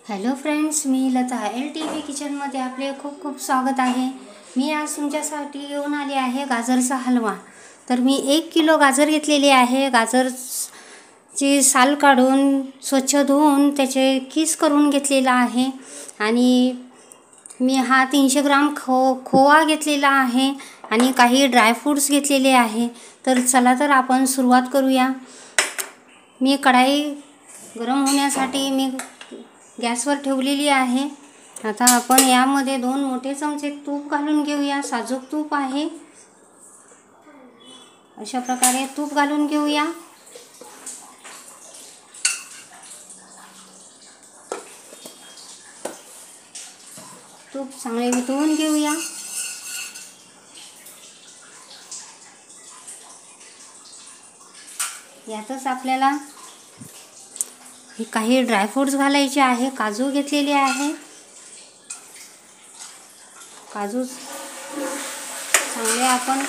Hello friends, मी Lata LTV किचनमध्ये आपले खूप खूप स्वागत आहे। मी आज तुमच्यासाठी घेऊन आले आहे गाजरचा हलवा। तर मी 1 किलो गाजर घेतलेले आहे। गाजरची साल काढून स्वच्छ धुवून त्याचे किस करून घेतलेला आहे आणि मी हा 300 ग्राम खोवा घेतलेला आहे आणि काही ड्राय फ्रूट्स घेतलेले आहे। तर चला तर आपण सुरुवात करूया। मी कढाई गरम होण्यासाठी मी गॅसवर ठेवलेली आहे। आता आपण यामध्ये 2 मोठे चमचे तूप घालून घेऊया। साजूक तूप आहे, अशा प्रकारे तूप घालून घेऊया। तूप चांगले वितळून घेऊया। यातच आपल्याला काही ड्रायफ्रूट्स घालायचे आहे। काजू घेतलेले आहे। काजू चांगले आपण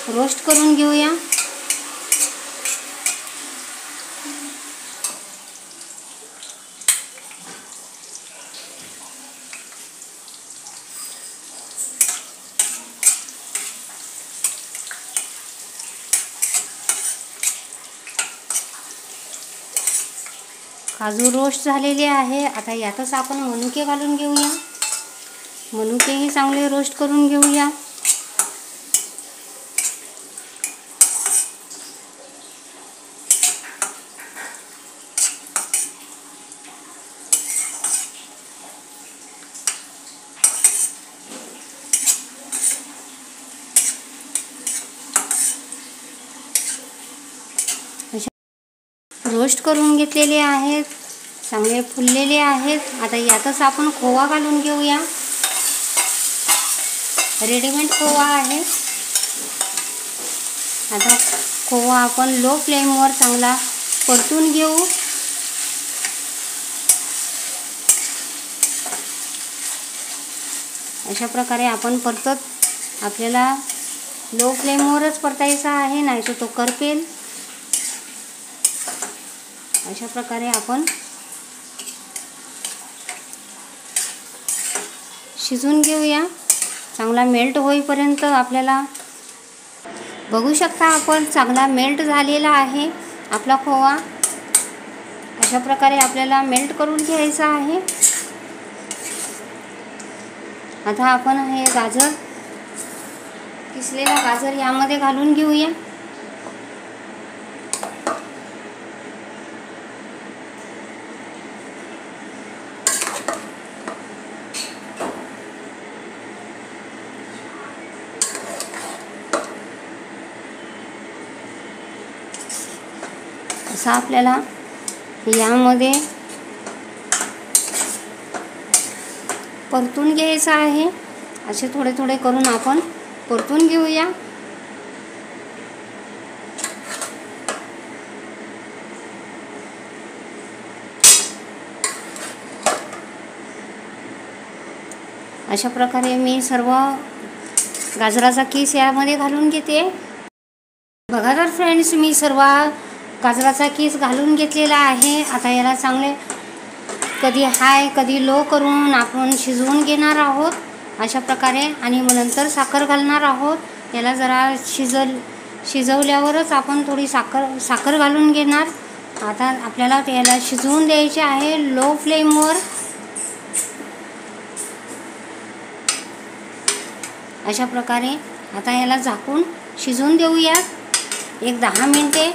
रोस्ट करून घेऊया। काजू रोस्ट झालेले आहे। आता यातच आपण मनुके घालून घेऊया। मनुकेही चांगले रोस्ट करून घेऊया। रोस्ट करून घेतलेले आहेत, चांगले फुललेले आहेत। आता यातच आपण खोवा घालून घेऊया। रेडीमेड खोवा आहे। आता खोवा आपण लो फ्लेमवर चांगला परतून घेऊ। अशा प्रकारे आपण परतत आपल्याला लो फ्लेमवरच परतायचा आहे, नाहीतर तो करपेल। अशा प्रकारे आपण शिजवून घेऊया। चांगला मेल्ट होईपर्यंत आपल्याला बघू शकता आपण चांगला मेल्ट झालेला आहे आपला खोवा। अशा प्रकारे आपल्याला मेल्ट करून घ्यायचा आहे। आता आपण हे गाजर किसलेला गाजर यामध्ये घालून घेऊया। असं आपल्याला यामध्ये परतून घ्यायचं आहे। असे थोडे थोडे करून आपण परतून घेऊया। अशा प्रकारे मी सर्व गाजराचा किस यामध्ये घालून घेते। बघा तर फ्रेंड्स, मी सर्व गाजराचा किस घालून घेतलेला आहे। आता याला चांगले कधी हाय कधी लो करून आपण शिजवून घेणार आहोत अशा प्रकारे, आणि मग नंतर साखर घालणार आहोत। याला जरा शिजवल्यावरच आपण थोडी साखर घालून घेणार। आता आपल्याला याला शिजवून द्यायचे आहे लो फ्लेमवर। अशा प्रकारे आता याला झाकून शिजवून देऊया 10 मिनिटे।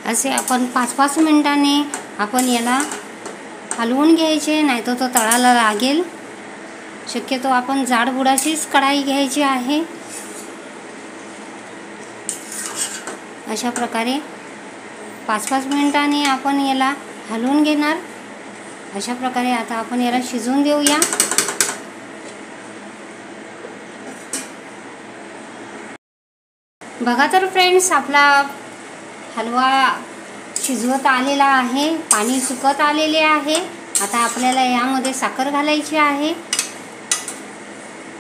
असे आपण 5-5 मिनिटांनी आपण याला हलवून घ्यायचे, नाहीतर तो तळाला लागेल। शक्यतो आपण जाडबुडाचीच कढाई घ्यायची आहे। अशा प्रकारे 5-5 मिनिटांनी आपण याला हलवून घेणार। अशा प्रकारे आता आपण याला शिजवून देऊया। बघा तर फ्रेंड्स, आपला हलवा शिजवत आलेला आहे, पाणी सुकत आलेले आहे। आता आपल्याला यामध्ये साखर घालायची आहे।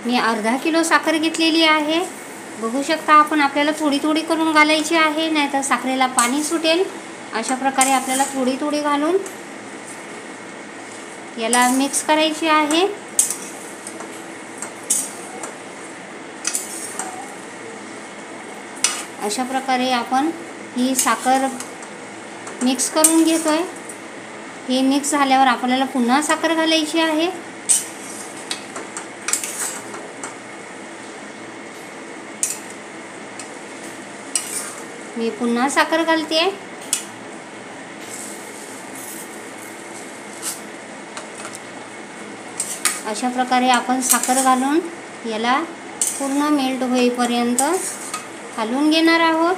मी अर्धा किलो साखर घेतलेली आहे। बघू शकता आपण, आपल्याला थोडी थोडी करून घालायची आहे, नाहीतर साखरेला पाणी सुटेल। अशा प्रकारे आपल्याला थोडी थोडी घालून याला मिक्स करायची आहे. अशा प्रकारे आपण ही साखर मिक्स करून घेतोय. हे मिक्स झाल्यावर आपल्याला पुन्हा साखर घालायची आहे. मी पुन्हा साखर घालते. अशा प्रकारे आपण साखर घालून याला पूर्ण मेल्ट होईपर्यंत हलवून घेणार आहोत.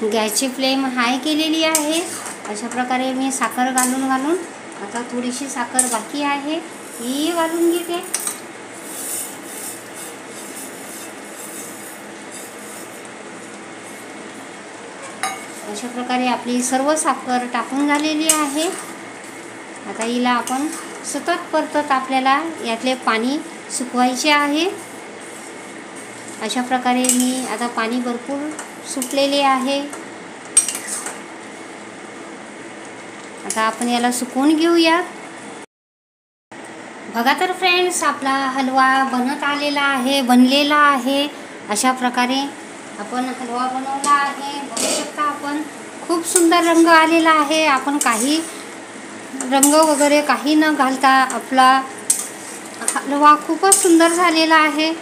गॅसची फ्लेम हाय केलेली आहे. अशा प्रकारे मी साखर घालून आता थोडीशी साखर बाकी आहे, ही घालून घेते. अशा प्रकारे आपली सर्व साखर टाकून झालेली आहे. आता हिला आपण सतत परतत आपल्याला यातले पाणी सुकवायचे आहे. अशा प्रकारे मी आता पाणी भरपूर सुकलेले आहे. आता आपण याला सुकवून घेऊयात. बघा तर फ्रेंड्स, आपला हलवा बनलेला आहे. अशा प्रकारे आपण हलवा बनवला आहे. बघू शकता आपण, खूप सुंदर रंग आलेला आहे. आपण काही रंग वगैरे काही न घालता आपला हलवा खूपच सुंदर झालेला आहे.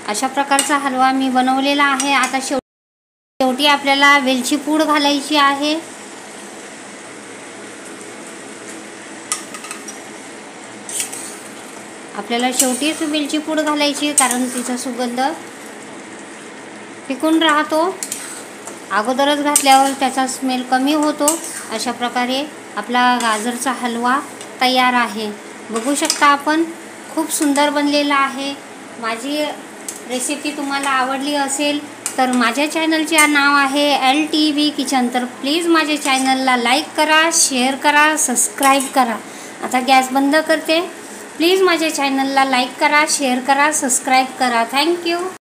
अशा प्रकारचा हलवा मी बनवलेला आहे. आता शेवटी आपल्याला वेलची पूड घालायची आहे. आपल्याला शेवटीच वेलची पूड घालायची, कारण तिचा सुगंध टिकून राहतो. अगोदरच घातल्यावर त्याचा स्मेल कमी होतो. अशा प्रकारे आपला गाजरचा हलवा तयार आहे. बघू शकता आपण, खूप सुंदर बनलेला आहे. माझी रेसिपी तुम्हाला आवडली असेल तर माझ्या चॅनलचे नाव आहे LTV किचन. तर प्लीज माझ्या चॅनलला लाईक करा, शेअर करा, सबस्क्राईब करा. आता गॅस बंद करते. प्लीज माझ्या चॅनलला लाईक करा, शेअर करा, सबस्क्राईब करा. थँक्यू.